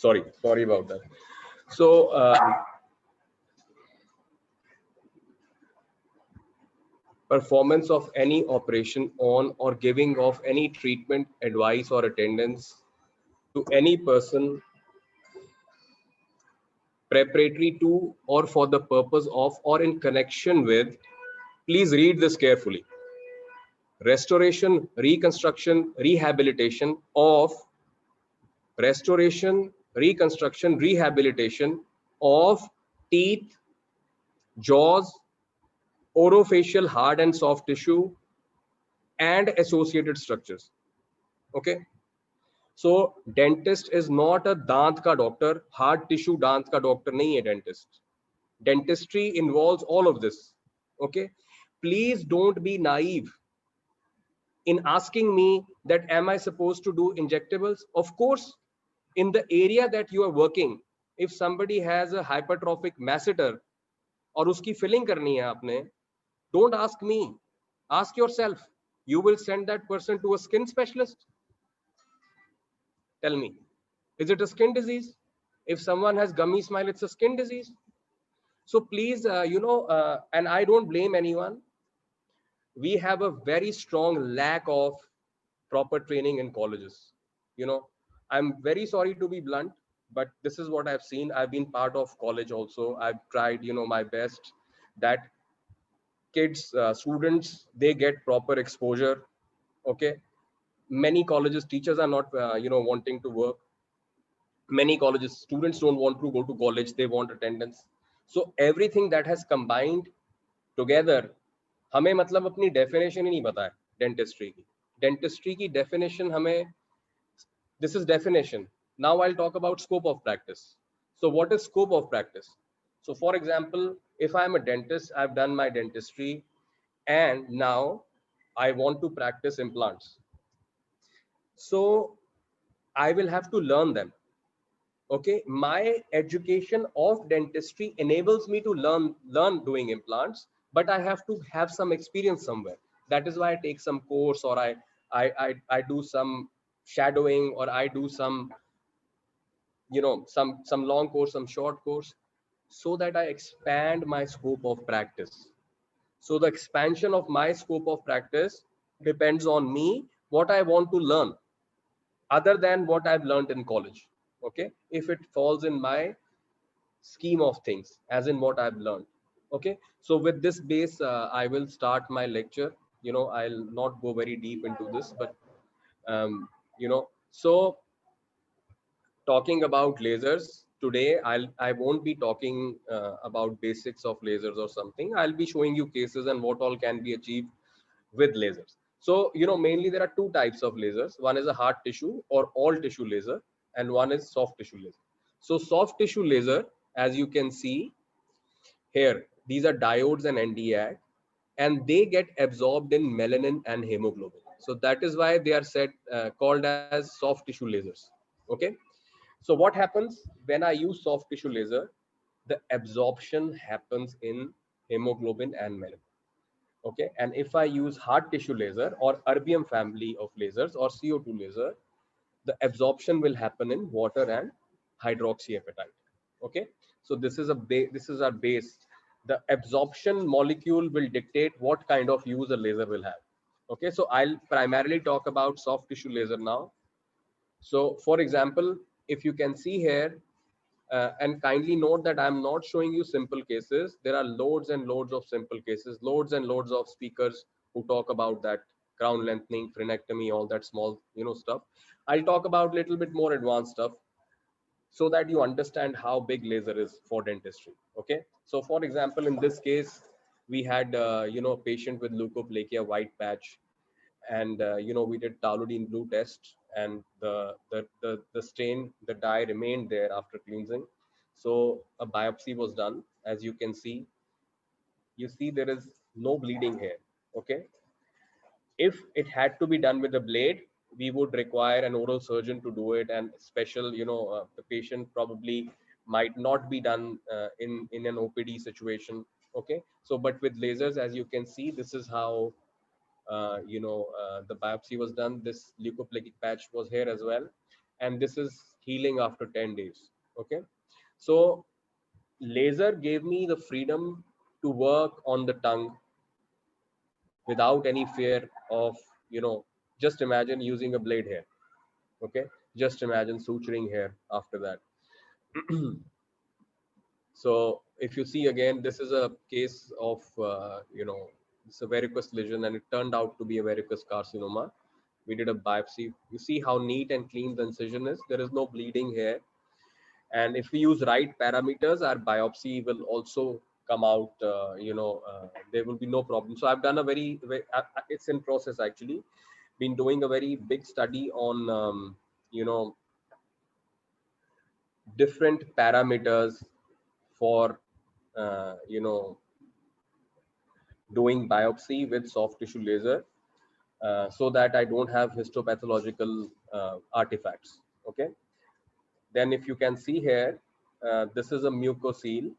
Sorry about that. So performance of any operation on or giving of any treatment advice or attendance to any person preparatory to or for the purpose of or in connection with, please read this carefully, restoration, reconstruction, rehabilitation of restoration, reconstruction, rehabilitation of teeth, jaws, orofacial hard and soft tissue, and associated structures. Okay. So dentist is not a दांत का doctor, hard tissue दांत का doctor नहीं है dentist. Dentistry involves all of this. Okay. Please don't be naive in asking me that am I supposed to do injectables? Of course, in the area that you are working, if somebody has a hypertrophic masseter और उसकी filling करनी है आपने, don't ask me, ask yourself. You will send that person to a skin specialist. Tell me, is it a skin disease? If someone has gummy smile, it's a skin disease. So please, and I don't blame anyone. We have a very strong lack of proper training in colleges. I'm very sorry to be blunt, but this is what I've seen. I've been part of college also. I've tried, my best that kids, students, they get proper exposure. Okay. Many colleges, teachers are not, wanting to work. Many colleges, students don't want to go to college. They want attendance. So everything that has combined together, हमें मतलब अपनी definition ही नहीं पता है dentistry की. Dentistry की definition हमें, this is definition. Now I'll talk about scope of practice. So what is scope of practice? So for example, if I'm a dentist, I've done my dentistry and now I want to practice implants. So I will have to learn them. Okay, my education of dentistry enables me to learn doing implants, but I have to have some experience somewhere. That is why I take some course, or I do some shadowing, or I do some some long course, some short course, so that I expand my scope of practice. So the expansion of my scope of practice depends on me, what I want to learn other than what I've learned in college. Okay, if it falls in my scheme of things, as in what I've learned. Okay, so with this base, I will start my lecture. I'll not go very deep into this, but so talking about lasers today, I won't be talking about basics of lasers or something. I'll be showing you cases and what all can be achieved with lasers. So mainly there are two types of lasers. One is a hard tissue or all tissue laser, and one is soft tissue laser. So soft tissue laser, as you can see here, these are diodes and Nd:YAG, and they get absorbed in melanin and hemoglobin. So that is why they are said called as soft tissue lasers. Okay. So what happens when I use soft tissue laser? The absorption happens in hemoglobin and melanin. Okay, and if I use hard tissue laser or erbium family of lasers or CO2 laser, the absorption will happen in water and hydroxyapatite. Okay, so this is our base. The absorption molecule will dictate what kind of use a laser will have. Okay, so I'll primarily talk about soft tissue laser now. So for example, if you can see here, and kindly note that I'm not showing you simple cases. There are loads and loads of simple cases, loads and loads of speakers who talk about that crown lengthening, frenectomy, all that small, stuff. I'll talk about a little bit more advanced stuff so that you understand how big laser is for dentistry. Okay. So for example, in this case, we had, a patient with leukoplakia, white patch, and we did toluidine blue test, and the stain, the dye remained there after cleansing. So a biopsy was done. As you can see, there is no bleeding here. Okay. If it had to be done with a blade, we would require an oral surgeon to do it, and special, the patient probably might not be done in an OPD situation. Okay. So but with lasers, as you can see, this is how the biopsy was done. This leukoplakic patch was here as well, and this is healing after 10 days. Okay, so laser gave me the freedom to work on the tongue without any fear of, you know, just imagine using a blade here. Okay, just imagine suturing here after that. So if you see again, this is a case of, it's a varicose lesion, and it turned out to be a varicose carcinoma. We did a biopsy. You see how neat and clean the incision is. There is no bleeding here. And if we use right parameters, our biopsy will also come out, there will be no problem. So I've done a it's in process actually, been doing a very big study on, you know, different parameters for, you know, doing biopsy with soft tissue laser, so that I don't have histopathological artifacts. Okay. Then if you can see here, this is a mucocele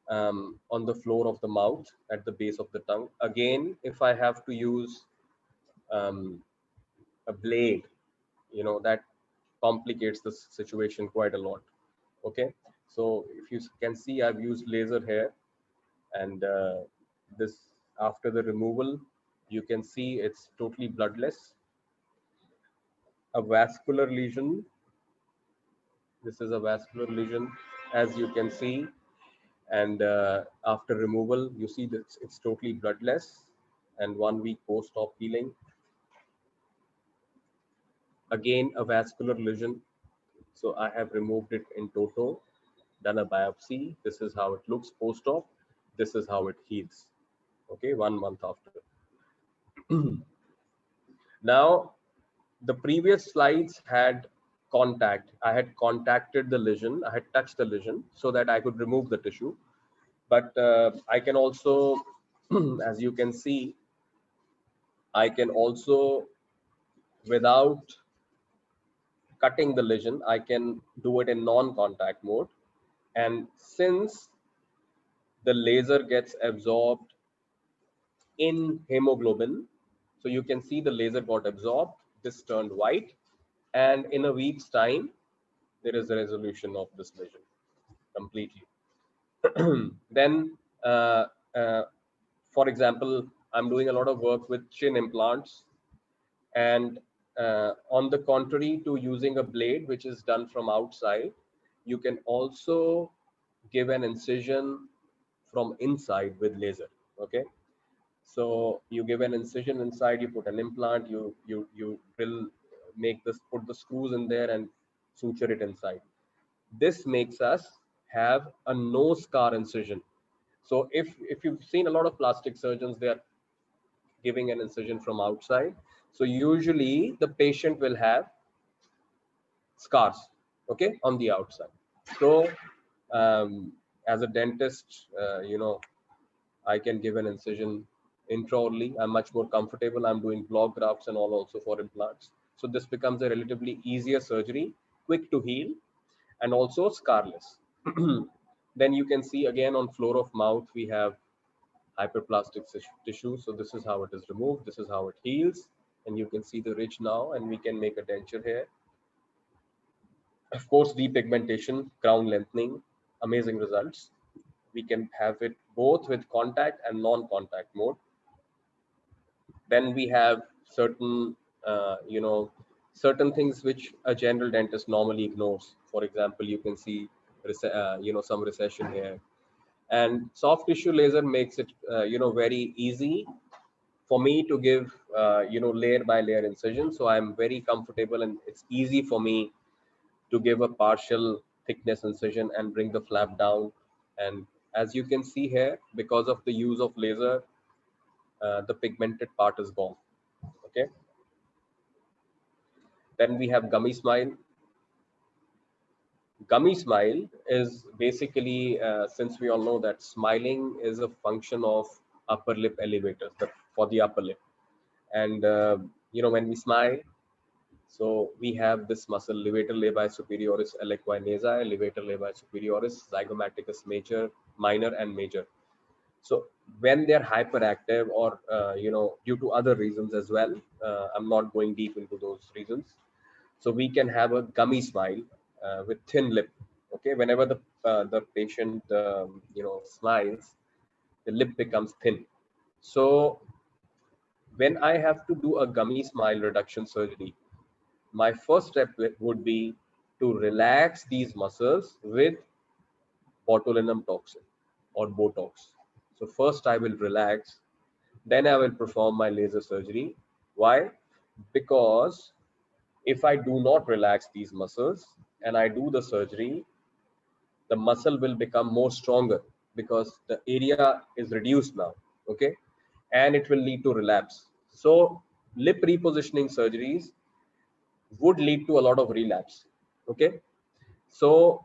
on the floor of the mouth at the base of the tongue. Again, if I have to use um, a blade, you know, that complicates the situation quite a lot. Okay. So if you can see, I've used laser here, and this, after the removal, you can see it's totally bloodless. A vascular lesion, this is a vascular lesion, as you can see, and after removal you see that it's totally bloodless, and 1 week post-op healing. Again, a vascular lesion, so I have removed it in toto, done a biopsy. This is how it looks post-op, this is how it heals. Okay, 1 month after. Now, the previous slides had contact. I had contacted the lesion, I had touched the lesion so that I could remove the tissue. But I can also, as you can see, I can also, without cutting the lesion, I can do it in non-contact mode. And since the laser gets absorbed in hemoglobin, so you can see the laser got absorbed, this turned white, and in a week's time, there is a resolution of this lesion completely. Then, uh, uh, for example, I'm doing a lot of work with chin implants, and on the contrary to using a blade, which is done from outside, you can also give an incision from inside with laser. Okay, so you give an incision inside, you put an implant, you drill, make this, put the screws in there and suture it inside. This makes us have a no scar incision. So if you've seen a lot of plastic surgeons, they are giving an incision from outside. So usually the patient will have scars, okay, on the outside. So as a dentist, I can give an incision intraorally. I'm much more comfortable. I'm doing block grafts and all also for implants. So this becomes a relatively easier surgery, quick to heal, and also scarless. Then you can see again on floor of mouth, we have hyperplastic tissue. So this is how it is removed. This is how it heals. And you can see the ridge now, and we can make a denture here. Of course, depigmentation, crown lengthening, amazing results. We can have it both with contact and non-contact mode. Then we have certain, certain things which a general dentist normally ignores. For example, you can see, some recession here. And soft tissue laser makes it, very easy for me to give, layer by layer incision. So I'm very comfortable, and it's easy for me to give a partial thickness incision and bring the flap down. And as you can see here, because of the use of laser, the pigmented part is gone. Okay. Then we have gummy smile. Gummy smile is basically, since we all know that smiling is a function of upper lip elevators, for the upper lip. And, when we smile, so we have this muscle, levator labii superioris, equinasi, levator labii superioris, zygomaticus major, minor, and major. So when they're hyperactive, or due to other reasons as well, I'm not going deep into those reasons. So we can have a gummy smile with thin lip. Okay, whenever the patient smiles, the lip becomes thin. So when I have to do a gummy smile reduction surgery, my first step would be to relax these muscles with botulinum toxin or Botox. So first I will relax, then I will perform my laser surgery. Why? Because if I do not relax these muscles and I do the surgery, the muscle will become more stronger because the area is reduced now. Okay, and it will lead to relapse. So lip repositioning surgeries would lead to a lot of relapse. Okay, so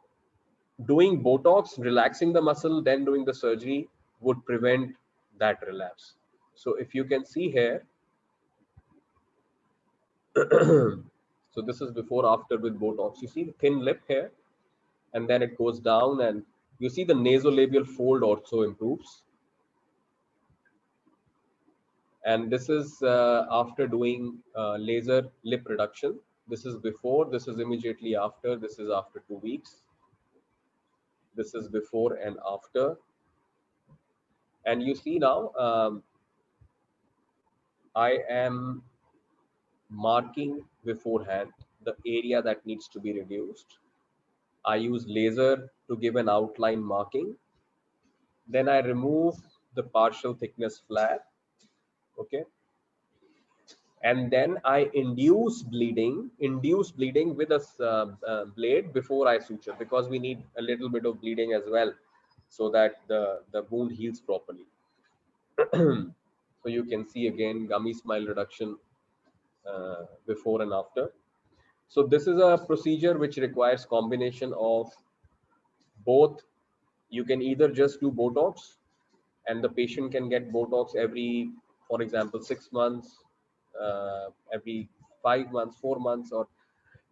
doing Botox, relaxing the muscle, then doing the surgery would prevent that relapse. So if you can see here, so this is before after with Botox. You see the thin lip here, and then it goes down, and you see the nasolabial fold also improves. And this is after doing laser lip reduction. This is before, this is immediately after, this is after 2 weeks. This is before and after. And you see now, I am marking beforehand the area that needs to be reduced. I use laser to give an outline marking. Then I remove the partial thickness flap. Okay. And then I induce bleeding with a blade before I suture, because we need a little bit of bleeding as well so that the wound heals properly. So you can see again gummy smile reduction before and after. So this is a procedure which requires combination of both. You can either just do Botox, and the patient can get Botox every, for example, 6 months, every 5 months, 4 months, or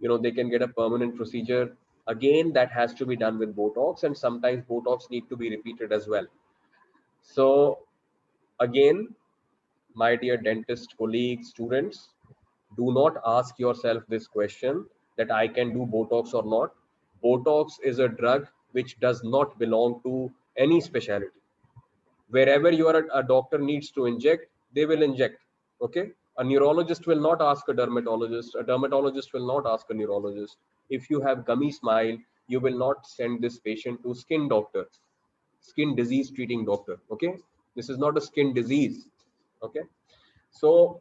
they can get a permanent procedure. Again, that has to be done with Botox, and sometimes Botox need to be repeated as well. So again, my dear dentist colleagues, students, do not ask yourself this question that I can do Botox or not. Botox is a drug which does not belong to any specialty. Wherever a doctor needs to inject, they will inject. Okay, a neurologist will not ask a dermatologist will not ask a neurologist. If you have gummy smile, you will not send this patient to skin doctor, skin disease treating doctor. Okay, this is not a skin disease. Okay, so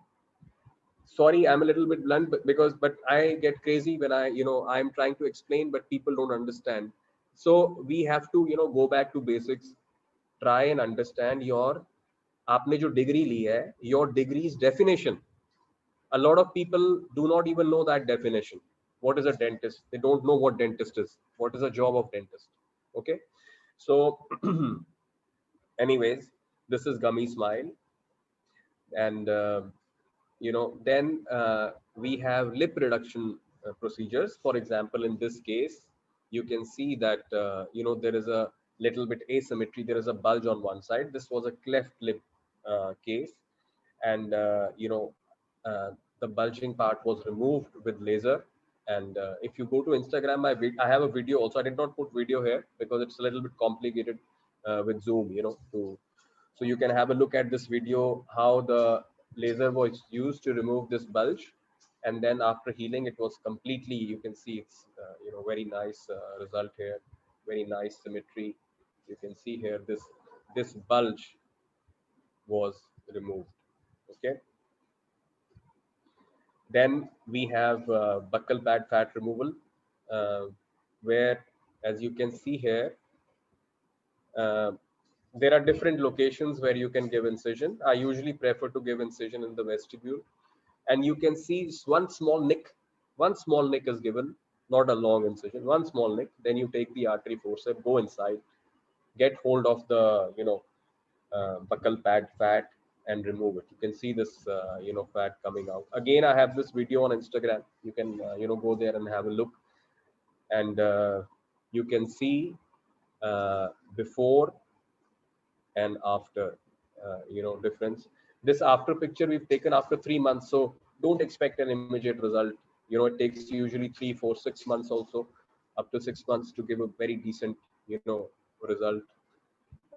sorry, I'm a little bit blunt, but I get crazy when I'm trying to explain but people don't understand. So we have to go back to basics. Try and understand your आपने जो degree ली है, your degree's definition. A lot of people do not even know that definition. What is a dentist? They don't know what dentist is. What is a job of dentist? Okay, so anyways, this is gummy smile. And then we have lip reduction procedures. For example, in this case, you can see that there is a little bit asymmetry. There is a bulge on one side. This was a cleft lip case, and uh, the bulging part was removed with laser. And if you go to Instagram, I have a video also. I did not put video here because it's a little bit complicated with Zoom, so you can have a look at this video, how the laser was used to remove this bulge. And then after healing, it was completely, you can see it's, very nice result here, very nice symmetry. You can see here, this bulge was removed. Okay. Then we have buccal pad fat removal, uh, where, as you can see here, uh, there are different locations where you can give incision. I usually prefer to give incision in the vestibule. And you can see one small nick. One small nick is given, not a long incision, one small nick. Then you take the artery forceps, go inside, get hold of the, buccal pad fat and remove it. You can see this, fat coming out. Again, I have this video on Instagram. You can, go there and have a look. And you can see before and after, difference. This after picture we've taken after 3 months, so don't expect an immediate result. It takes usually 3, 4, 6 months also, up to 6 months to give a very decent, result.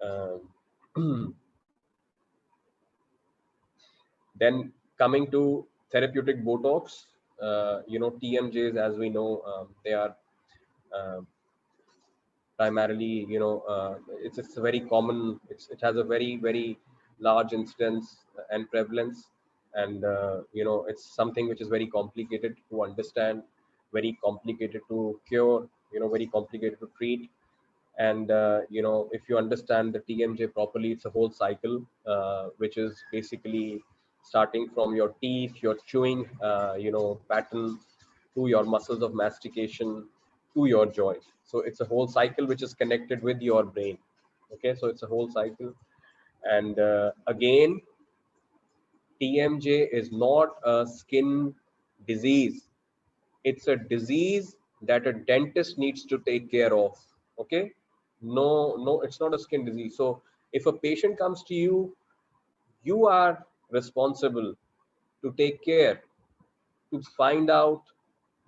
Um, then coming to therapeutic Botox, TMJs, as we know, they are uh, primarily, it's a very common, it has a very, very large incidence and prevalence. And, it's something which is very complicated to understand, very complicated to cure, very complicated to treat. And, if you understand the TMJ properly, it's a whole cycle, which is basically starting from your teeth, your chewing, pattern, to your muscles of mastication, to your joint. So it's a whole cycle which is connected with your brain. Okay, so it's a whole cycle. And, again, TMJ is not a skin disease. It's a disease that a dentist needs to take care of. Okay, no, it's not a skin disease. So if a patient comes to you, you are responsible to take care, to find out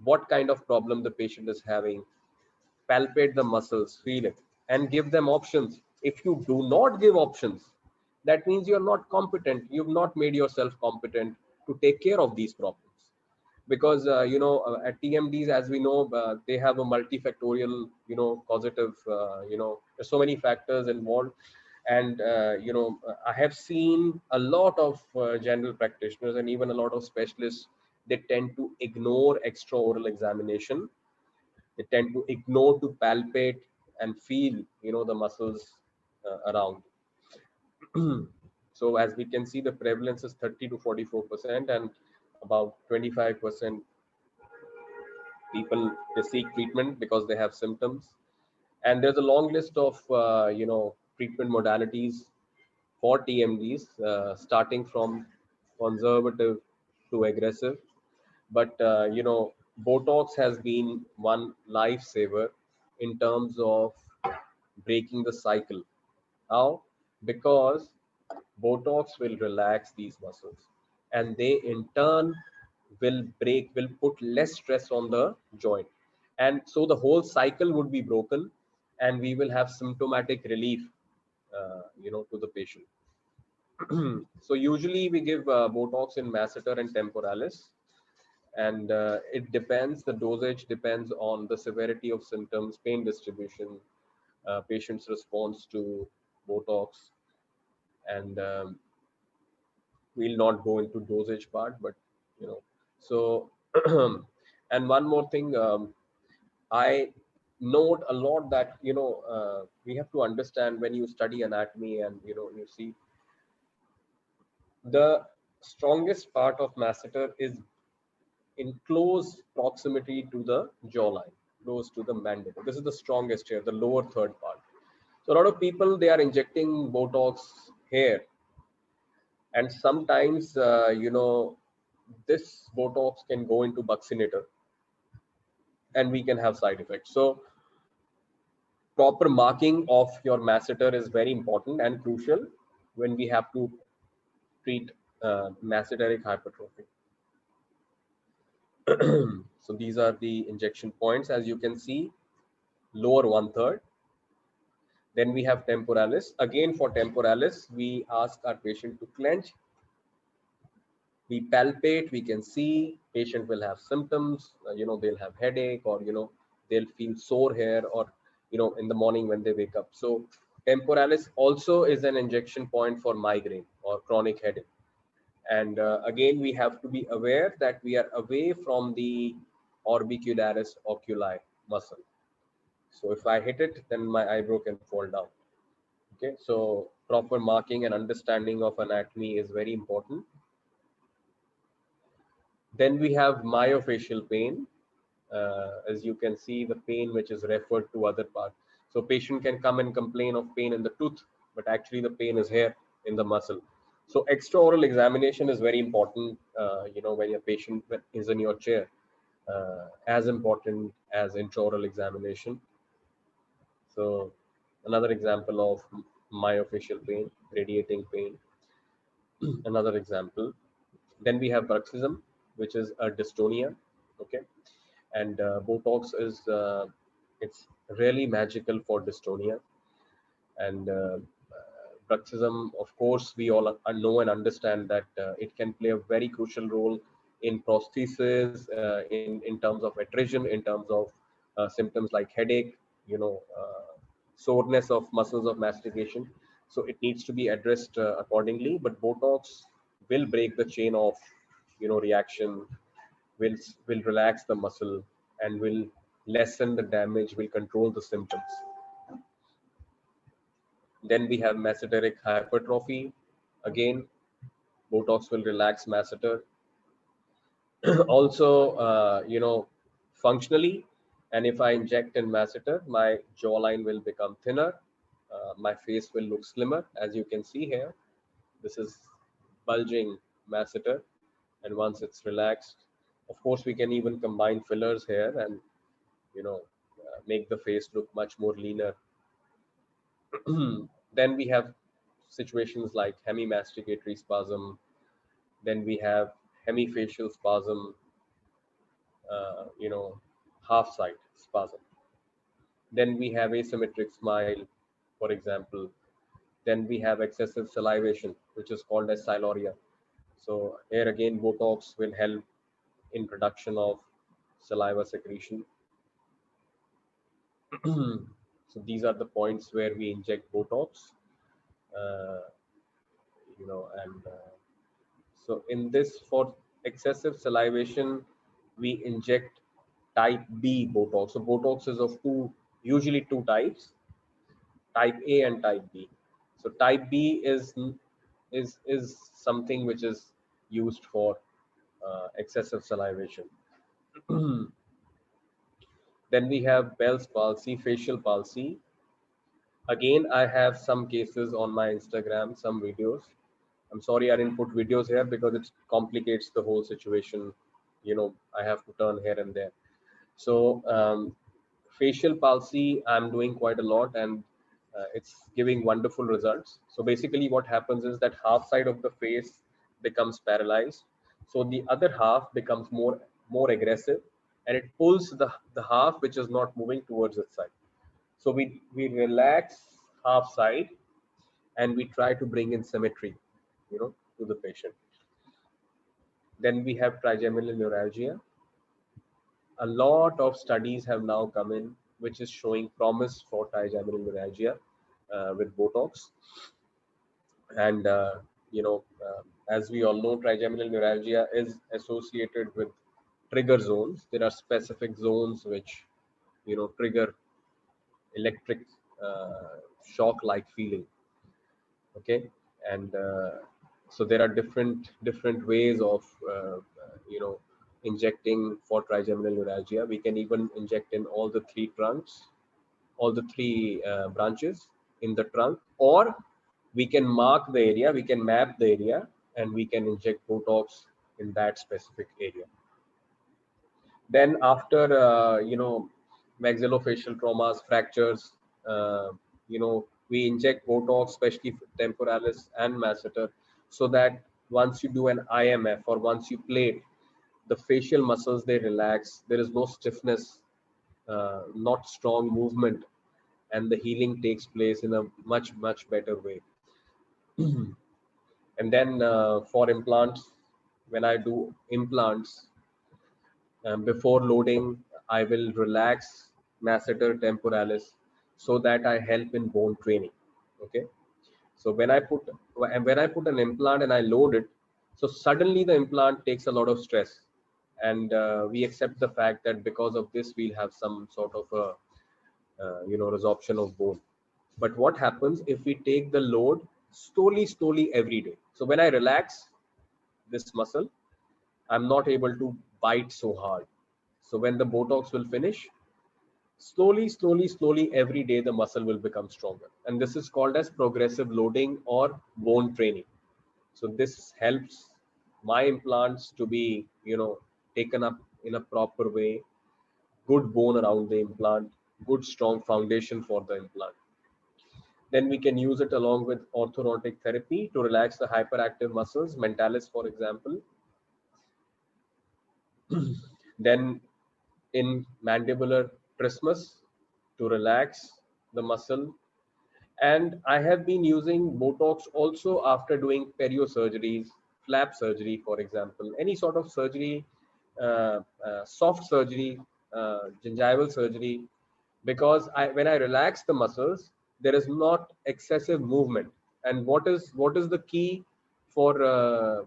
what kind of problem the patient is having, palpate the muscles, feel it, and give them options. If you do not give options, that means you're not competent. You've not made yourself competent to take care of these problems. Because, at TMDs, as we know, they have a multifactorial, causative, there's so many factors involved. And, I have seen a lot of general practitioners and even a lot of specialists, they tend to ignore extraoral examination. They tend to ignore to palpate and feel, the muscles around. So as we can see, the prevalence is 30 to 44%, and about 25% people, they seek treatment because they have symptoms. And there's a long list of, treatment modalities for TMDs, starting from conservative to aggressive. But, Botox has been one lifesaver in terms of breaking the cycle. How? Because Botox will relax these muscles, and they in turn will put less stress on the joint. And so the whole cycle would be broken, and we will have symptomatic relief, to the patient. So usually we give Botox in masseter and temporalis, and, it depends, the dosage depends on the severity of symptoms, pain distribution, patient's response to Botox. And, we'll not go into dosage part, but, so and one more thing, I note a lot that, we have to understand, when you study anatomy and, you see, the strongest part of masseter is in close proximity to the jawline, close to the mandible. This is the strongest here, the lower third part. So a lot of people, they are injecting Botox here, and sometimes, this Botox can go into buccinator, and we can have side effects. So proper marking of your masseter is very important and crucial when we have to treat masseteric hypertrophy. So these are the injection points, as you can see, lower one third. Then we have temporalis. Again, for temporalis, we ask our patient to clench. We palpate, we can see patient will have symptoms, they'll have headache, or, they'll feel sore hair, or, in the morning when they wake up. So temporalis also is an injection point for migraine or chronic headache. And, again, we have to be aware that we are away from the orbicularis oculi muscle. So if I hit it, then my eyebrow can fall down. Okay, so proper marking and understanding of anatomy is very important. Then we have myofascial pain. As you can see, the pain which is referred to other part. So patient can come and complain of pain in the tooth, but actually the pain is here in the muscle. So extraoral examination is very important, when your patient is in your chair, as important as intraoral examination. So another example of myofascial pain, radiating pain, another example. Then we have bruxism, which is a dystonia. Okay, and Botox is it's really magical for dystonia. And bruxism, of course, we all know and understand that it can play a very crucial role in prosthesis, in terms of attrition, in terms of symptoms like headache, soreness of muscles of mastication. So it needs to be addressed accordingly. But Botox will break the chain of reaction, will relax the muscle, and will lessen the damage, will control the symptoms. Then we have mesenteric hypertrophy. Again, Botox will relax masseter. Also, functionally, and if I inject in masseter, my jawline will become thinner. My face will look slimmer, as you can see here. This is bulging masseter, and once it's relaxed, of course, we can even combine fillers here and make the face look much more leaner. Then we have situations like hemimasticatory spasm. Then we have hemifacial spasm, uh, you know, half side spasm. Then we have asymmetric smile, for example. Then we have excessive salivation, which is called as siloria. So here again, Botox will help in production of saliva secretion. So these are the points where we inject Botox, uh, and so in this, for excessive salivation, we inject type B Botox. So Botox is of usually two types, type A and type B. So type B is something which is used for excessive salivation. Then we have Bell's palsy, facial palsy. Again, I have some cases on my Instagram, some videos. I'm sorry I didn't put videos here because it complicates the whole situation. I have to turn here and there. So facial palsy, I'm doing quite a lot, and it's giving wonderful results. So basically, what happens is that half side of the face becomes paralyzed. So the other half becomes more aggressive, and it pulls the half which is not moving towards its side. So we relax half side, and we try to bring in symmetry, to the patient. Then we have trigeminal neuralgia. A lot of studies have now come in, which is showing promise for trigeminal neuralgia with Botox. And as we all know, trigeminal neuralgia is associated with trigger zones. There are specific zones which trigger electric shock-like feeling. Okay, and so there are different ways of injecting for trigeminal neuralgia. We can even inject in all the three trunks, all the three branches in the trunk, or we can mark the area, we can map the area, and we can inject Botox in that specific area. Then after maxillofacial traumas, fractures, we inject Botox, especially temporalis and masseter, so that once you do an IMF or once you plate, the facial muscles, they relax. There is no stiffness, not strong movement, and the healing takes place in a much better way. And then for implants, when I do implants, before loading, I will relax masseter temporalis so that I help in bone training. Okay. So when I put an implant and I load it, so suddenly the implant takes a lot of stress, and we accept the fact that because of this we'll have some sort of a resorption of bone. But what happens if we take the load slowly every day? So when I relax this muscle, I'm not able to bite so hard. So when the Botox will finish, slowly, every day the muscle will become stronger. And this is called as progressive loading or bone training. So this helps my implants to be, taken up in a proper way, good bone around the implant, good strong foundation for the implant. Then we can use it along with orthodontic therapy to relax the hyperactive muscles, mentalis, for example. Then in mandibular trismus to relax the muscle. And I have been using Botox also after doing perio surgeries, flap surgery, for example, any sort of surgery, soft surgery, gingival surgery, because when I relax the muscles, there is not excessive movement. And what is the key for a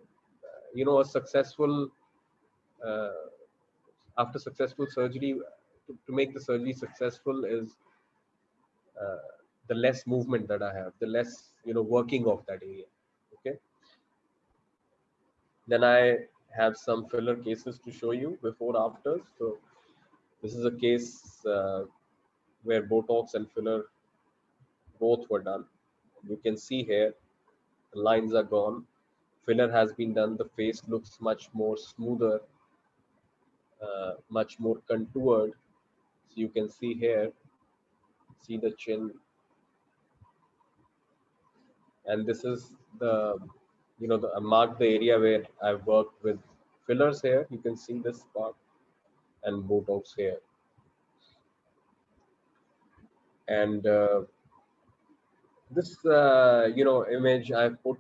successful uh, after successful surgery, to make the surgery successful is uh, the less movement that I have, the less working of that area. Okay. Then I have some filler cases to show you before after. So this is a case where Botox and filler both were done. You can see here the lines are gone. Filler has been done. The face looks much more smoother, much more contoured. So you can see here, see the chin, and this is the I marked the area where I've worked with fillers here. You can see this part and Botox here. And this image I've put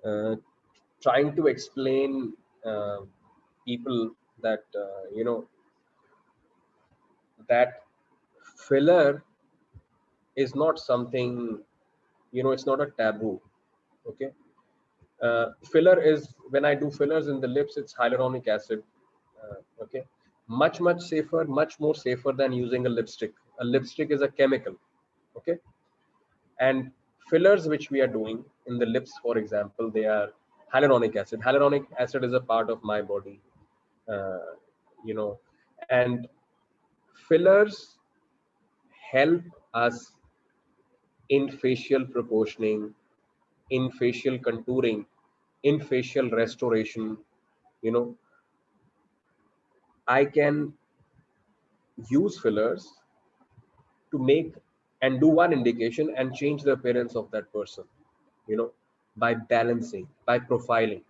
uh, trying to explain uh, people that that filler is not something, it's not a taboo. Okay. Filler is, when I do fillers in the lips, it's hyaluronic acid. Okay, much safer, much more safer than using a lipstick. A lipstick is a chemical. Okay, and fillers which we are doing in the lips, for example, they are hyaluronic acid. Hyaluronic acid is a part of my body, uh, you know, and fillers help us in facial proportioning, in facial contouring, in facial restoration. You know, I can use fillers to make and do one indication and change the appearance of that person, you know by balancing, by profiling.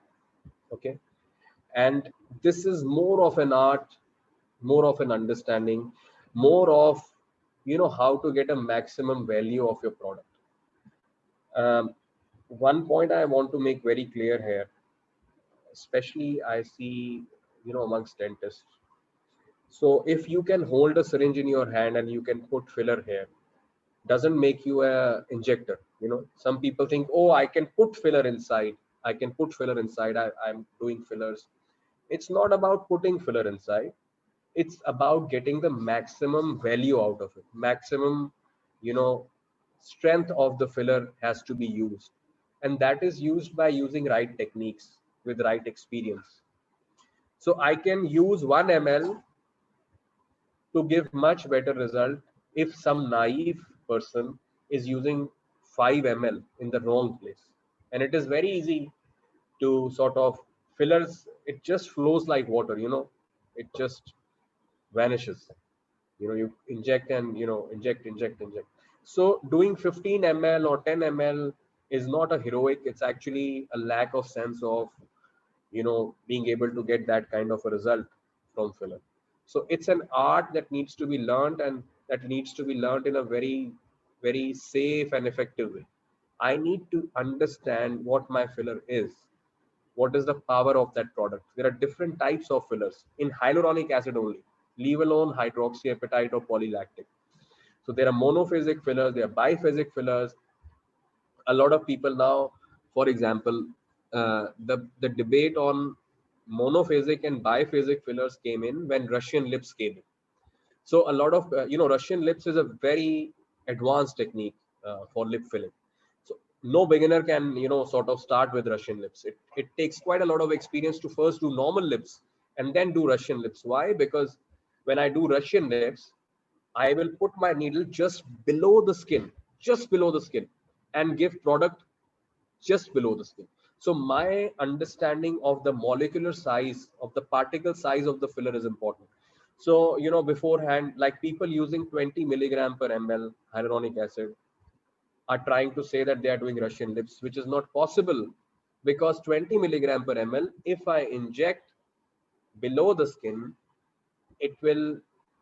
Okay. And this is more of an art, more of an understanding, more of how to get a maximum value of your product. One point I want to make very clear here, especially I see amongst dentists. So if you can hold a syringe in your hand and you can put filler here, doesn't make you a injector. Some people think, oh, I can put filler inside, I'm doing fillers. It's not about putting filler inside, it's about getting the maximum value out of it. Maximum you know strength of the filler has to be used, and that is used by using right techniques with right experience. So I can use 1 ml to give much better result if some naive person is using 5 ml in the wrong place. And it is very easy to sort of, fillers, it just flows like water. It just vanishes. You inject and inject. So doing 15 ml or 10 ml is not a heroic, it's actually a lack of sense of being able to get that kind of a result from filler. So it's an art that needs to be learned, and that needs to be learned in a very, very safe and effective way. I need to understand what my filler is, what is the power of that product. There are different types of fillers in hyaluronic acid only: leave alone, hydroxyapatite, or polylactic. So there are monophasic fillers, there are biphasic fillers. A lot of people now, for example, the debate on monophasic and biphasic fillers came in when Russian lips came in. So a lot of Russian lips is a very advanced technique for lip filling. So no beginner can sort of start with Russian lips. It takes quite a lot of experience to first do normal lips and then do Russian lips. Why? Because when I do Russian lips, I will put my needle just below the skin, just below the skin, and give product just below the skin. So my understanding of the molecular size, of the particle size of the filler is important. So beforehand, like people using 20 milligram per ml hyaluronic acid are trying to say that they are doing Russian lips, which is not possible, because 20 milligram per ml, if I inject below the skin, it will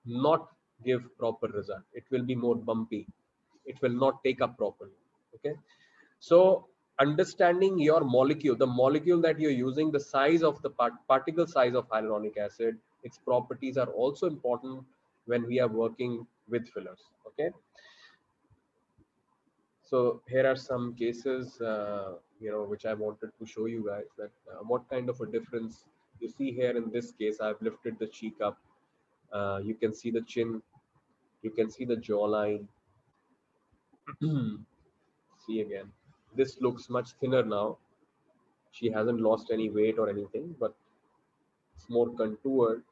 not give proper result. It will be more bumpy. It will not take up properly. Okay. So understanding your molecule, the molecule that you're using, the size of the particle size of hyaluronic acid, its properties are also important when we are working with fillers. Okay. So here are some cases, which I wanted to show you guys that what kind of a difference you see here. In this case, I've lifted the cheek up. You can see the chin. You can see the jawline. See again. This looks much thinner now. She hasn't lost any weight or anything, but it's more contoured.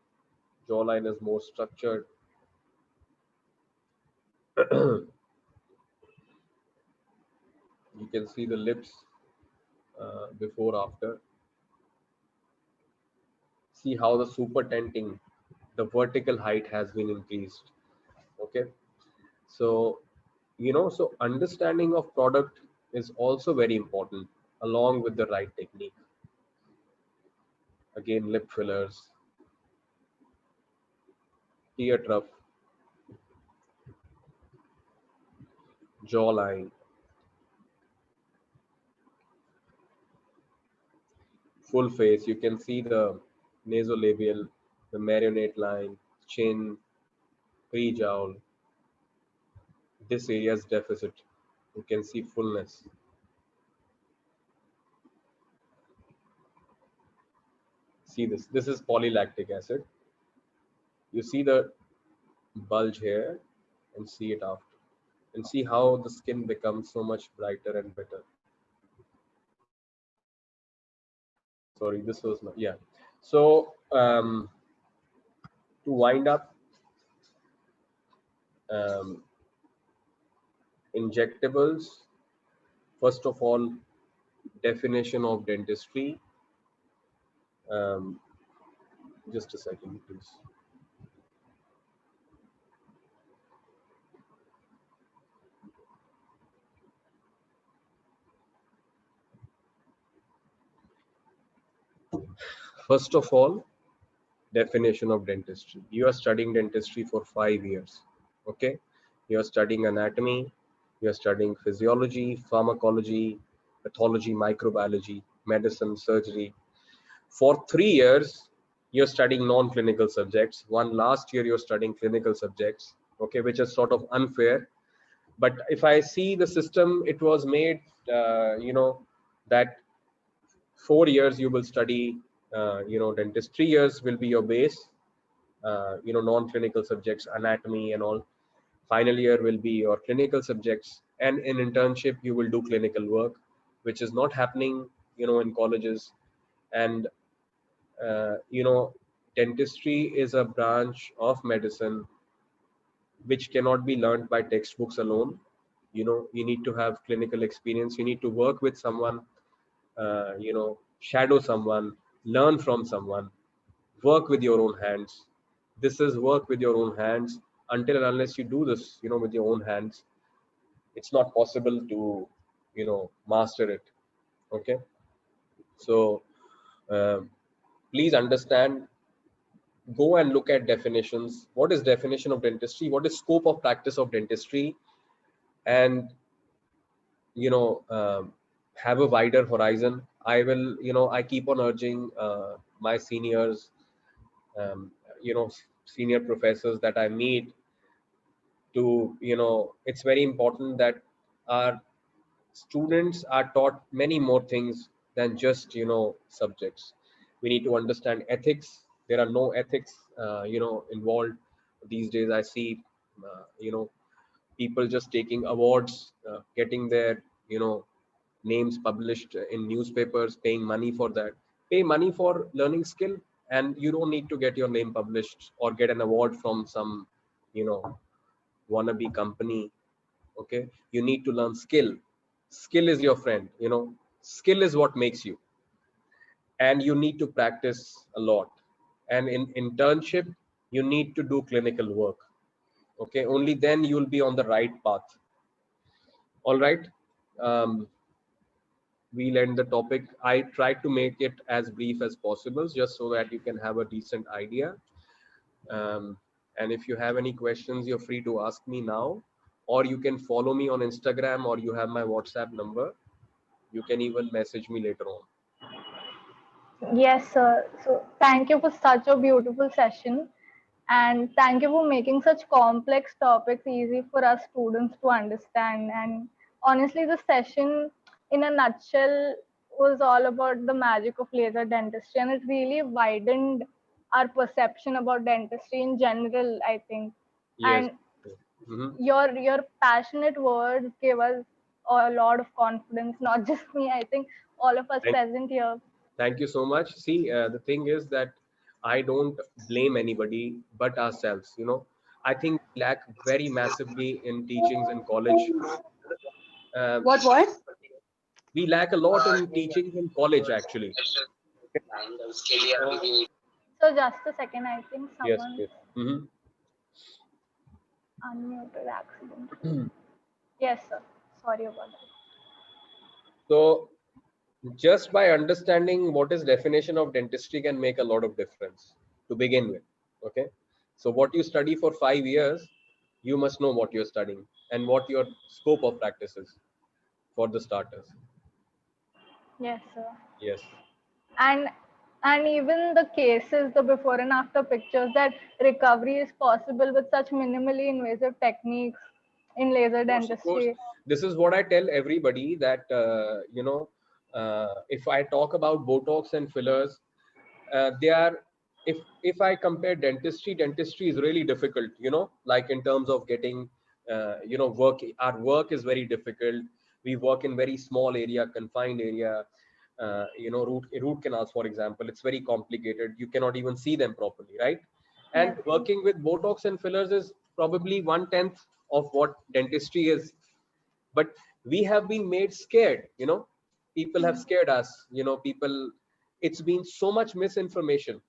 Jawline is more structured. You can see the lips before after. See how the super tenting, the vertical height has been increased. Okay. So so understanding of product is also very important, along with the right technique. Again, lip fillers, tear trough, jawline, full face. You can see the nasolabial, the marionette line, chin, pre-jowl. This area is deficit. You can see fullness. See this. This is polylactic acid. You see the bulge here and see it after. And see how the skin becomes so much brighter and better. Sorry, this was not, yeah. So to wind up, um, injectables, first of all, definition of dentistry. Um, just a second, please. First of all, definition of dentistry. You are studying dentistry for 5 years. Okay. You are studying anatomy, you are studying physiology, pharmacology, pathology, microbiology, medicine, surgery. For 3 years, you're studying non-clinical subjects. One last year, you're studying clinical subjects, okay, which is sort of unfair. But if I see the system, it was made, that 4 years you will study, dentist. 3 years will be your base, non-clinical subjects, anatomy and all. Final year will be your clinical subjects, and in internship you will do clinical work, which is not happening, in colleges. And dentistry is a branch of medicine which cannot be learned by textbooks alone. You need to have clinical experience. You need to work with someone, shadow someone, learn from someone, work with your own hands. This is work with your own hands. Until and unless you do this, with your own hands, it's not possible to, master it. Okay. So um, please understand, go and look at definitions. What is definition of dentistry? What is scope of practice of dentistry? And you know um, have a wider horizon. I will, I keep on urging my seniors, um, senior professors that I meet to, it's very important that our students are taught many more things than just, subjects. We need to understand ethics. There are no ethics, involved these days. I see, people just taking awards, getting their, names published in newspapers, paying money for that. Pay money for learning skill, and you don't need to get your name published or get an award from some, you know wannabe company. Okay. You need to learn skill. Skill is your friend. Skill is what makes you. And you need to practice a lot. And in internship, you need to do clinical work. Okay. Only then you'll be on the right path. All right. um, we'll end the topic. I tried to make it as brief as possible, just so that you can have a decent idea. Um, and if you have any questions, you're free to ask me now, or you can follow me on Instagram, or you have my WhatsApp number. You can even message me later on. Yes, sir. So thank you for such a beautiful session. And thank you for making such complex topics easy for us students to understand. And honestly, the session in a nutshell was all about the magic of laser dentistry. And it really widened our perception about dentistry in general, I think. Yes. And Mhm. your passionate words gave us a lot of confidence, not just me, I think all of us Thank, present here. thank you so much. See, the thing is that I don't blame anybody but ourselves. I think we lack very massively in teachings in college. Uh, What? we lack a lot in teachings in college, actually. So just a second, I think Yes, someone yes. Mhm. unmuted accidentally. Yes, sir. Sorry about that. So just by understanding what is definition of dentistry can make a lot of difference to begin with. Okay. So what you study for 5 years, you must know what you're studying and what your scope of practice is for the starters. Yes, sir. Yes. And and even the cases, the before and after pictures, that recovery is possible with such minimally invasive techniques in laser Of course. dentistry. This is what I tell everybody that, if I talk about Botox and fillers, they are, if I compare dentistry is really difficult, like in terms of getting, work. Our work is very difficult. We work in very small area, confined area. Root canals, for example, it's very complicated. You cannot even see them properly, right? And Yes, sir. working with Botox and fillers is probably 1/10 of what dentistry is. But we have been made scared. People have scared us. People. It's been so much misinformation.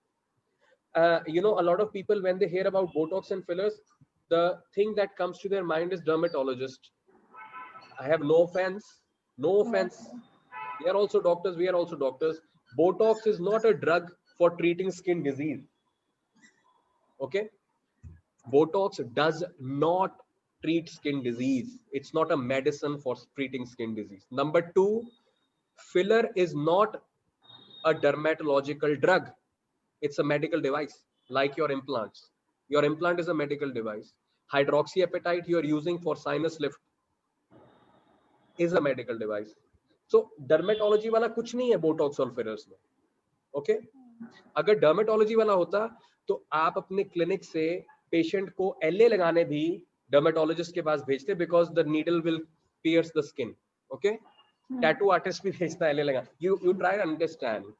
A lot of people, when they hear about Botox and fillers, the thing that comes to their mind is dermatologist. I have no offense. No Yes, offense. They are also doctors. We are also doctors. Botox is not a drug for treating skin disease. Okay. Botox does not treat skin disease. It's not a medicine for treating skin disease. Number two, filler is not a dermatological drug. It's a medical device, like your implants. Your implant is a medical device. Hydroxyapatite you are using for sinus lift is a medical device. So dermatology वाला कुछ नहीं है Botox और fillers में. Okay. अगर dermatology वाला होता तो आप अपने क्लिनिक से पेशेंट को एलए लगाने भी डर्मेटोलॉजिस्ट के पास भेजते, because the needle will piers the skin. Okay. Tattoo artist भी भेजता है एलए लगा. You try to understand.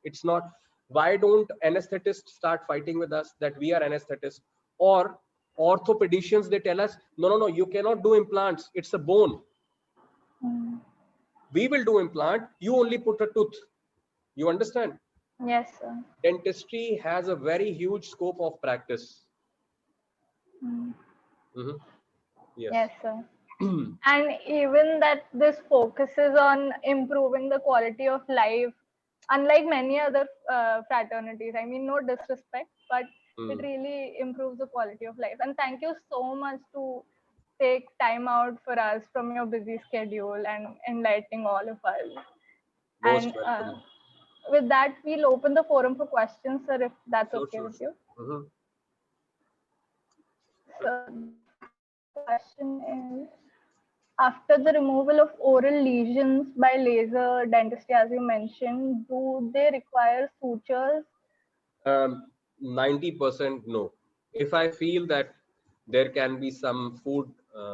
It's not. Why don't anesthetists start fighting with us that we are anesthetists? Or orthopedicians, they tell us, no, you cannot do implants, it's a bone. We will do implant, you only put a tooth. You understand? yes, sir. Dentistry has a very huge scope of practice. Mm. Yes. Yes, sir. And even that this focuses on improving the quality of life, unlike many other fraternities. I mean, no disrespect, but it really improves the quality of life. And thank you so much to take time out for us from your busy schedule and enlightening all of us. Most And welcome. with that, we'll open the forum for questions, sir, if that's Sure, okay sure, with sure. you. So the first question is, after the removal of oral lesions by laser dentistry, as you mentioned, do they require sutures? 90% no. If I feel that there can be some food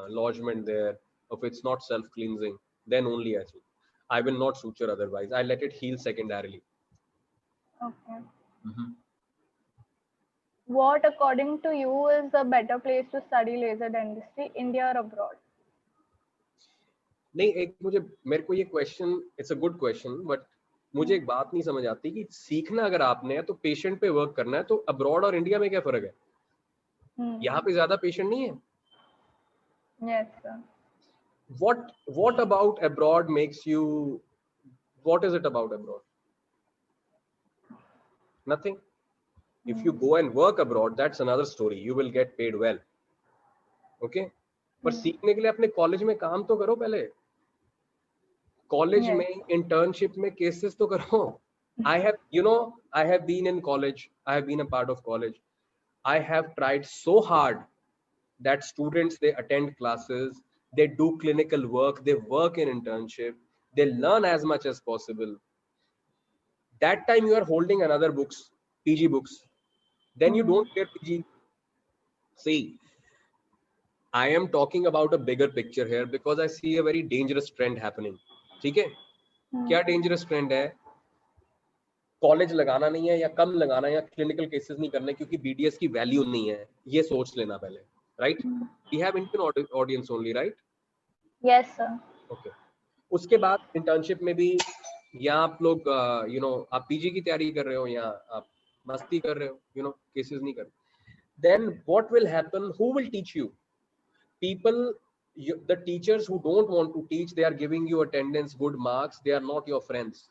lodgement there, if it's not self-cleansing, then only I suture. I will not suture otherwise. I let it heal secondarily. Okay. Mhm. What, according to you, is the better place to study laser dentistry, India or abroad? नहीं, एक मेरे को ये question, it's a good question, but मुझे एक बात नहीं समझ आती कि सीखना अगर आपने है तो पेशेंट पे वर्क करना है, तो अब्रॉड और इंडिया में क्या फर्क है? यहाँ पे ज्यादा पेशेंट नहीं है? Yes, sir. What about abroad makes you What is it about abroad? Nothing. If you go and work abroad, that's another story. You will get paid well. Okay? पर सीखने के लिए अपने कॉलेज में काम तो करो पहले. College Yes. में इंटर्नशिप में केसेस तो करो. I have been in college. I have been a part of college. I have tried so hard that students, they attend classes, they do clinical work, they work in internship, they learn as much as possible. That time you are holding another books, PG books. Then you don't get PG. See, I am talking about a bigger picture here because I see a very dangerous trend happening. ठीक है? क्या dangerous trend है? College लगाना नहीं है या कम लगाना है या क्लिनिकल केसेस नहीं करने क्योंकि बीडीएस की वैल्यू नहीं है. ये सोच लेना पहले, right? We have Indian audience only, right? Yes, sir. Okay. उसके बाद इंटर्नशिप में भी या आप लोग आप पीजी की तैयारी कर रहे हो या आप मस्ती कर रहे हो, केसेस नहीं कर रहे. Then what will happen? Who will teach you? People, the teachers who don't want to teach, they are giving you attendance, good marks. They are not your friends.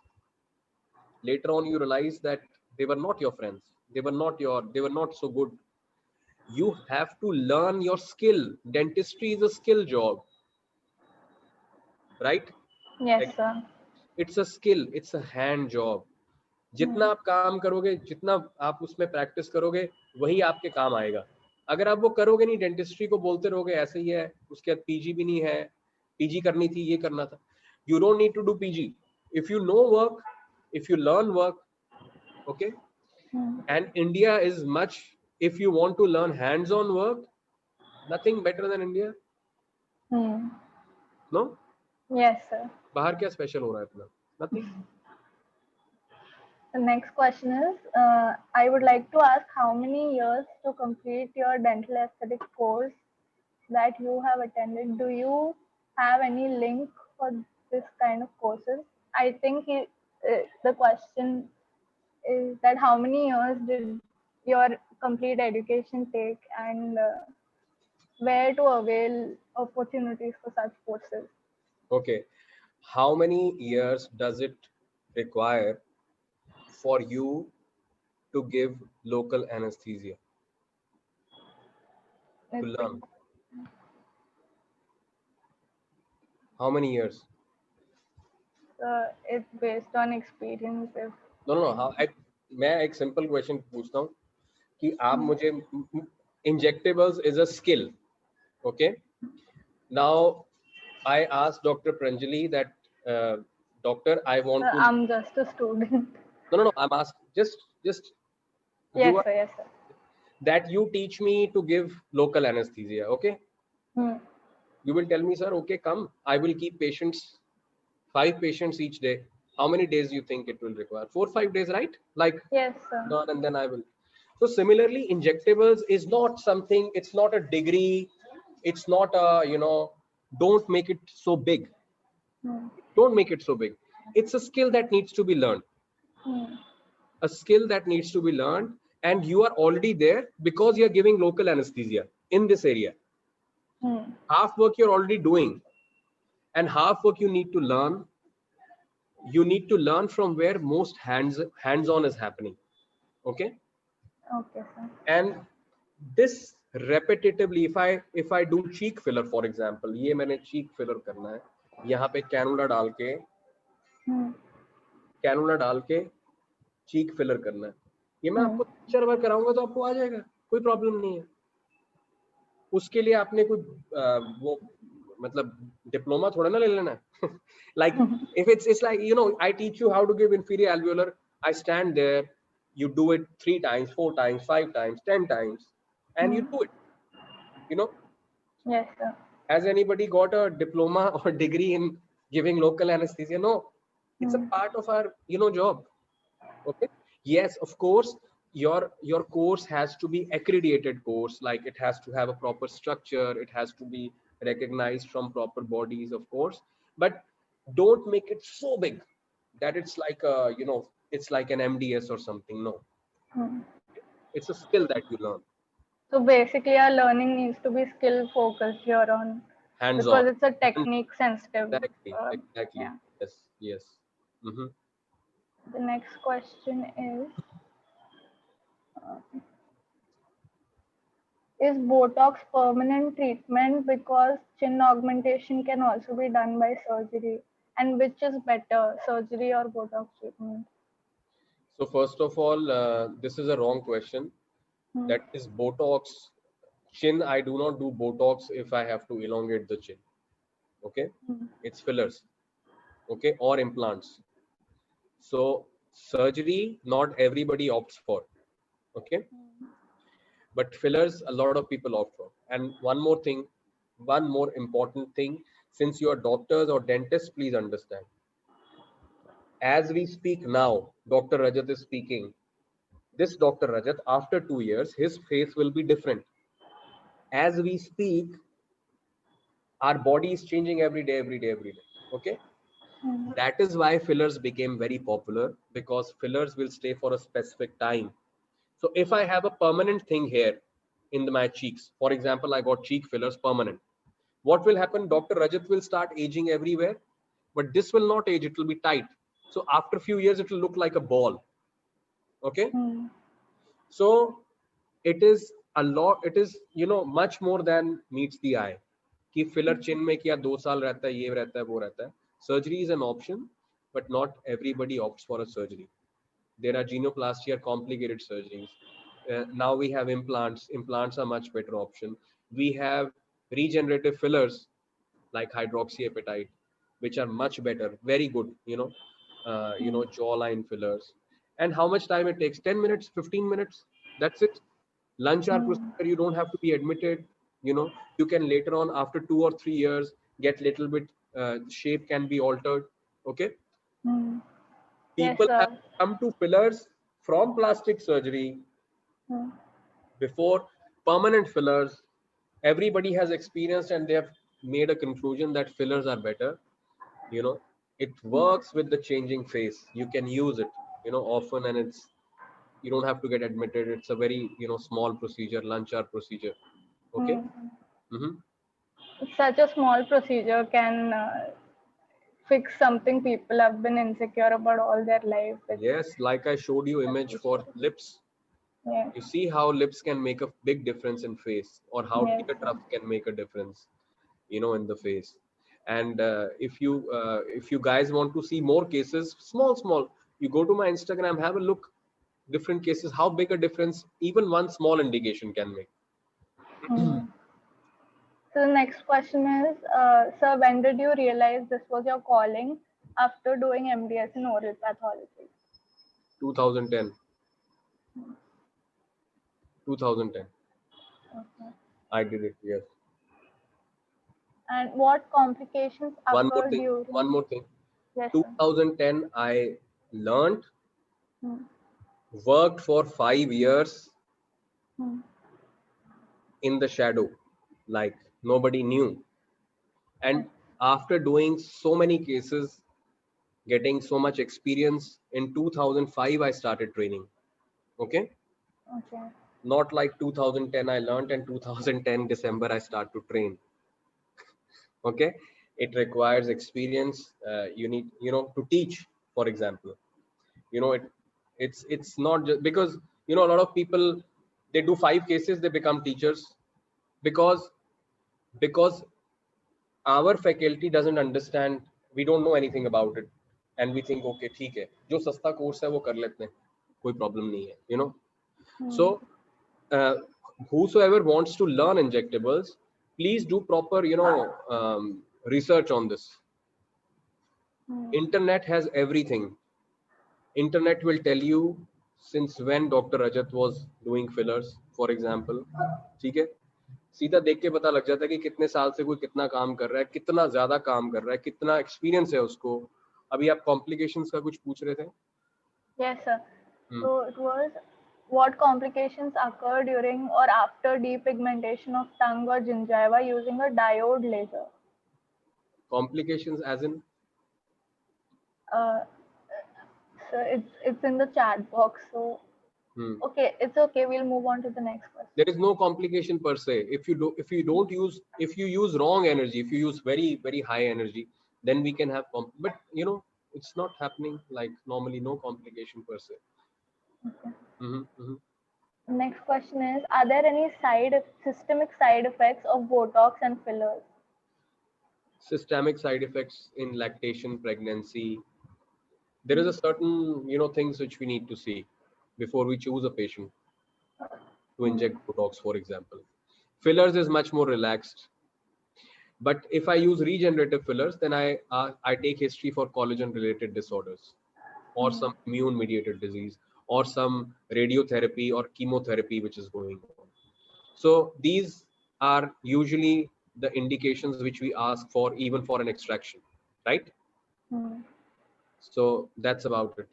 Later on, you realize that they were not your friends. They were not so good. You have to learn your skill. Dentistry is a skill job, right? Yes, sir. It's a skill. It's a hand job. जितना आप काम करोगे, जितना आप उसमें practice करोगे, वही आपके काम आएगा. अगर आप वो करोगे नहीं, डेंटिस्ट्री को बोलते रहोगे ऐसे ही है, उसके बाद पीजी भी नहीं है, पीजी करनी थी, ये करना था. You don't need to do PG. If you know work, if you learn work, okay? And India is much, if you want to learn hands-on work, nothing better than India. No? Yes, sir. बाहर क्या special हो रहा है इतना? Nothing. The next question is, I would like to ask how many years to complete your dental aesthetic course that you have attended. Do you have any link for this kind of courses? I think the question is that how many years did your complete education take, and where to avail opportunities for such courses? Okay. How many years does it require for you to give local anesthesia? To learn. How many years? It's based on experience. No. मैं एक simple question पूछता हूँ कि आप मुझे injectables is a skill, okay? Now I asked Dr. Pranjali that doctor, I want to. I'm just a student. No. I'm asking just. Yes, sir. Yes, sir. That you teach me to give local anesthesia, okay? You will tell me, sir, okay, come. I will keep patients, 5 patients each day. How many days do you think it will require? 4, 5 days, right? Like, yes, sir. Done, and then I will. So similarly, injectables is not something, it's not a degree. It's not a, don't make it so big. Don't make it so big. It's a skill that needs to be learned. A skill that needs to be learned, and you are already there because you're giving local anesthesia in this area. Half work you're already doing, and half work you need to learn. You need to learn from where most hands-on is happening. Okay? Okay, sir. And this repetitively, if I do cheek filler, for example, ये मैंने cheek filler करना है, यहाँ पे cannula डाल के cheek filler करना है. ये मैं आपको 4 बार कराऊंगा तो आपको आ जाएगा, कोई प्रॉब्लम नहीं है. उसके लिए आपने कोई वो मतलब डिप्लोमा थोड़ा ना ले लेना है. Like if it's like, I teach you how to give inferior alveolar, I stand there, you do it 3 times, 4 times, 5 times, 10 times, and you do it. Yes, sir. Has anybody got a diploma or degree in giving local anesthesia? No. It's a part of our, job. Okay. Yes, of course, your course has to be accredited course. Like it has to have a proper structure. It has to be recognized from proper bodies, of course. But don't make it so big that it's like it's like an MDS or something. No. It's a skill that you learn. So basically, our learning needs to be skill focused here on, hands-on, because it's a technique sensitive. Exactly. Yeah. Yes. Mhm. The next question is Botox permanent treatment because chin augmentation can also be done by surgery? And which is better, surgery or Botox treatment? So first of all, this is a wrong question. Hmm. That is Botox. Chin, I do not do Botox if I have to elongate the chin. Okay, Hmm. it's fillers. Okay, or implants. So surgery, not everybody opts for. Okay, but fillers, a lot of people opt for. And one more thing, one more important thing, since you are doctors or dentists, please understand. As we speak now, Dr. Rajat is speaking. This Dr. Rajat, after 2 years, his face will be different. As we speak, our body is changing every day, every day, every day. Okay. Hmm. That is why fillers became very popular, because fillers will stay for a specific time. So if I have a permanent thing here in my cheeks, for example, I got cheek fillers permanent. What will happen? Dr. Rajat will start aging everywhere, but this will not age. It will be tight. So after a few years, it will look like a ball. Okay. Hmm. So it is a lot. It is, much more than meets the eye. कि filler chin में क्या 2 साल रहता है, ये रहता है, वो रहता है. Surgery is an option, but not everybody opts for a surgery. There are genoplasty or complicated surgeries. Now we have implants. Implants are much better option. We have regenerative fillers like hydroxyapatite, which are much better, very good. Jawline fillers. And how much time it takes? 10 minutes, 15 minutes. That's it. Lunch hour Hmm. procedure. You don't have to be admitted. You can later on, after 2 or 3 years, get little bit shape can be altered. Okay. Hmm. Yes, People have sir. come to fillers from plastic surgery Hmm. before permanent fillers. Everybody has experienced and they have made a conclusion that fillers are better. you know it works with the changing face. You can use it often, and you don't have to get admitted. It's a very small procedure, lunch hour procedure. Okay. Hmm. Hmm. Such a small procedure can fix something people have been insecure about all their life. Yes, like I showed you image for lips. Yes, You see how lips can make a big difference in face, or how yes, tear sir. trough can make a difference in the face. And if you guys want to see more cases, small, you go to my Instagram, have a look, different cases, how big a difference even one small indication can make. Hmm. So the next question is, sir, when did you realize this was your calling after doing MDS in oral pathology? 2010. 2010 Okay. I did it. Yes. And what complications one more occurred thing one during? more thing Yes, sir. 2010 I learned, Hmm. worked for 5 years Hmm. in the shadow, like nobody knew. And after doing so many cases, getting so much experience, in 2005 I started training. Okay. Okay. Not like 2010 I learned and 2010 December I start to train. Okay. It requires experience. You need to teach, for example. It's not just because a lot of people, they do 5 cases, they become teachers, because because our faculty doesn't understand. We don't know anything about it, and we think, okay, ठीक है, जो सस्ता course है वो कर लेते हैं, कोई प्रॉब्लम नहीं है. So Hmm. uh, whosoever wants to learn injectables, please do proper research on this. Hmm. Internet has everything. Internet will tell you since when Dr. Rajat was doing fillers, for example. ठीक है, सीधा देख के पता लग जाता है कि कितने साल से कोई कितना काम कर रहा है, कितना ज्यादा काम कर रहा है, कितना एक्सपीरियंस है उसको. अभी आप कॉम्प्लिकेशंस का कुछ पूछ रहे थे. Yes, sir. Hmm. So it was what complications occur during or after depigmentation of tongue or gingiva using a diode laser? Complications as in? Uh, so it's in the chat box. So Hmm. okay, it's okay. We'll move on to the next question. There is no complication per se. If you use wrong energy, if you use very very high energy, then we can have but it's not happening like normally, no complication per se. Okay. Mhm. Next question is, are there any systemic side effects of Botox and fillers? Systemic side effects in lactation, pregnancy. There is a certain, things which we need to see before we choose a patient to Hmm. inject Botox, for example. Fillers is much more relaxed. But if I use regenerative fillers, then I take history for collagen related disorders, or Hmm. some immune mediated disease, or some radiotherapy or chemotherapy which is going on. So these are usually the indications which we ask for even for an extraction, right? Hmm. So that's about it.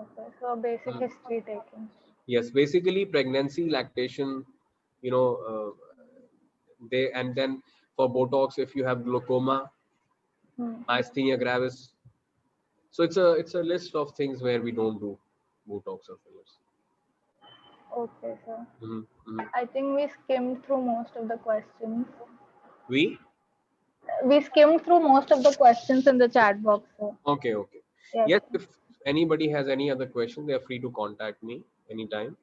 Okay, so basic Mm. history taking. Yes, basically pregnancy, lactation, you know, they, and then for Botox, if you have glaucoma, Hmm. myasthenia gravis. So it's a list of things where we don't do Botox or fillers. Okay, sir. Hmm. Hmm. I think we skimmed through most of the questions. We We skimmed through most of the questions in the chat box, sir. okay. Yes. Yes, if anybody has any other question, they are free to contact me anytime.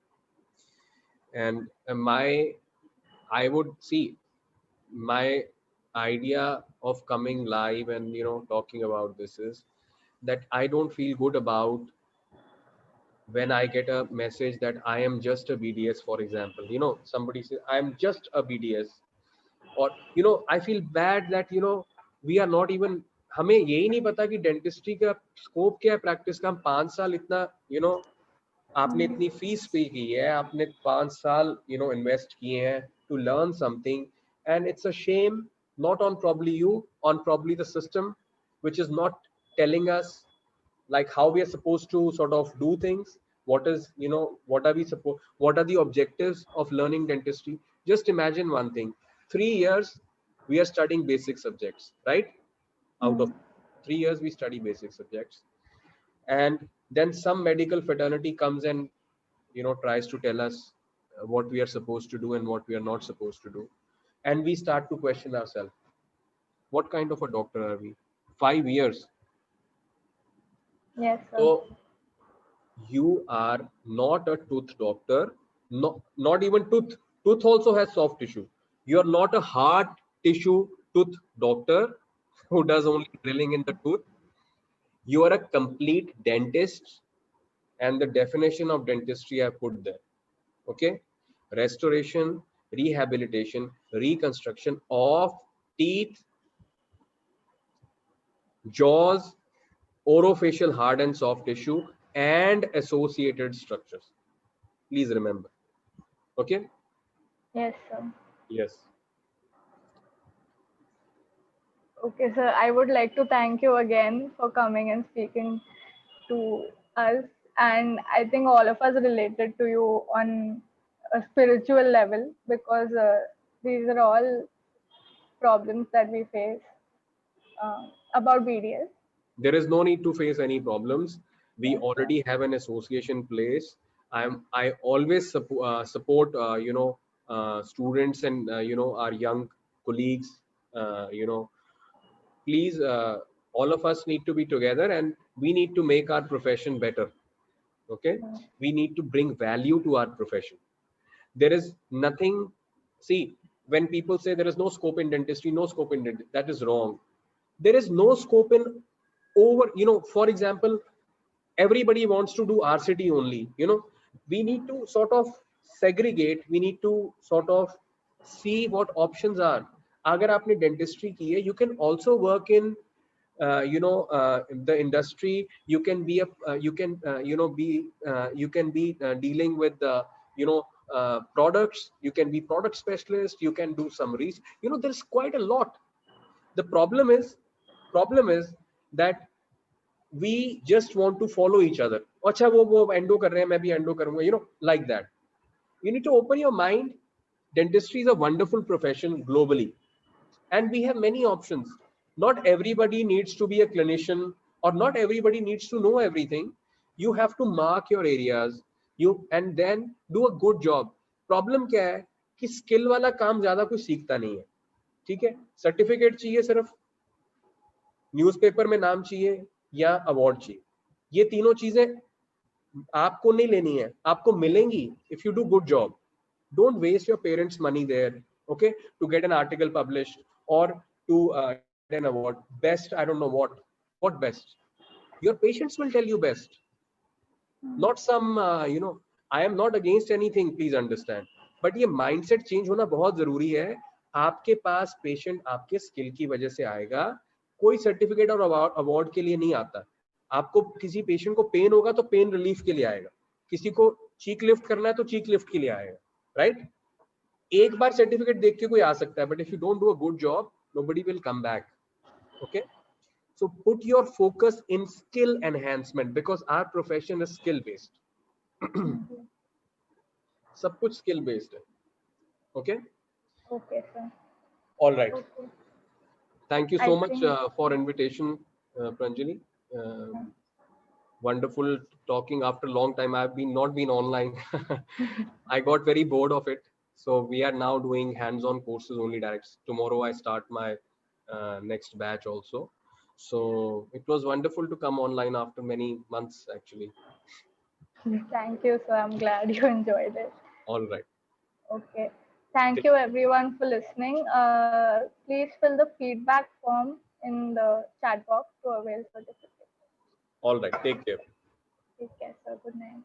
And I would see my idea of coming live and talking about this is that I don't feel good about when I get a message that I am just a BDS, for example. Somebody says I'm just a BDS, or I feel bad that we are not even, हमें यही नहीं पता कि dentistry का scope क्या है practice का. हम 5 साल इतना आपने Hmm. इतनी फीस पे की है, आपने 5 साल इन्वेस्ट किए हैं to learn something, and it's a shame not on probably you, on probably the system which is not telling us like how we are supposed to sort of do things. What is, what are we supposed, what are the objectives of learning dentistry? Just imagine one thing: 3 years we are studying basic subjects, right? Out Hmm. of 3 years we study basic subjects, and then some medical fraternity comes and tries to tell us what we are supposed to do and what we are not supposed to do, and we start to question ourselves, what kind of a doctor are we? 5 years. Yes, sir. So you are not a tooth doctor, no, not even tooth also has soft tissue. You are not a hard tissue tooth doctor who does only drilling in the tooth. You are a complete dentist, and the definition of dentistry I put there. Okay, restoration, rehabilitation, reconstruction of teeth, jaws, orofacial hard and soft tissue, and associated structures. Please remember. Okay. Yes, sir. Yes. Okay, sir. I would like to thank you again for coming and speaking to us. And I think all of us related to you on a spiritual level because these are all problems that we face about BDS. There is no need to face any problems. We Yes, sir. already have an association place. I always support students and our young colleagues. Please, all of us need to be together, and we need to make our profession better. Okay, Yeah. we need to bring value to our profession. There is nothing. See, when people say there is no scope in dentistry, no scope in dentistry, that is wrong. There is no scope in over, for example, everybody wants to do RCT only. We need to sort of segregate, we need to sort of see what options are. Agar aapne dentistry ki hai, you can also work in in the industry. You can be a you can be you can be dealing with the products. You can be product specialist, you can do some research. There's quite a lot. The problem is that we just want to follow each other. अच्छा वो endo कर रहे हैं, मैं भी endo करूंगा, like that. You need to open your mind. Dentistry is a wonderful profession globally, and we have many options. Not everybody needs to be a clinician, or not everybody needs to know everything. You have to mark your areas, you and then do a good job. Problem क्या है कि skill वाला काम ज्यादा कोई सीखता नहीं है. ठीक है, सर्टिफिकेट चाहिए, सिर्फ न्यूज़पेपर में नाम चाहिए, या अवार्ड चाहिए। ये तीनों चीजें आपको नहीं लेनी है, आपको मिलेंगी if you do good job. Don't waste your parents' money there, okay, to get an article published or to get an award. Best, I don't know what best. Your patients will tell you best. Not some, I am not against anything, please understand. But ये mindset change होना बहुत जरूरी है. आपके पास patient आपके skill की वजह से आएगा, कोई सर्टिफिकेट और अवार्ड के लिए नहीं आता. आपको किसी पेशेंट को पेन होगा तो पेन रिलीफ के लिए आएगा, किसी को चीक लिफ्ट करना है तो चीक लिफ्ट के लिए आएगा, राइट? एक बार सर्टिफिकेट देख के कोई आ सकता है, but if you don't do a good job, nobody will come back. Okay, so put your focus in skill enhancement because our profession is skill based. सब कुछ skill based है. Okay. Okay, sir. All right. Okay. Thank you I so much think for invitation, Pranjali. Wonderful talking after a long time. I've not been online. I got very bored of it. So we are now doing hands-on courses only direct. Tomorrow I start my next batch also. So it was wonderful to come online after many months actually. thank you, sir. I'm glad you enjoyed it. All right. Okay. Thank you everyone for listening. Please fill the feedback form in the chat box to avail certificate. All right. Take care. Take care, sir. Good night.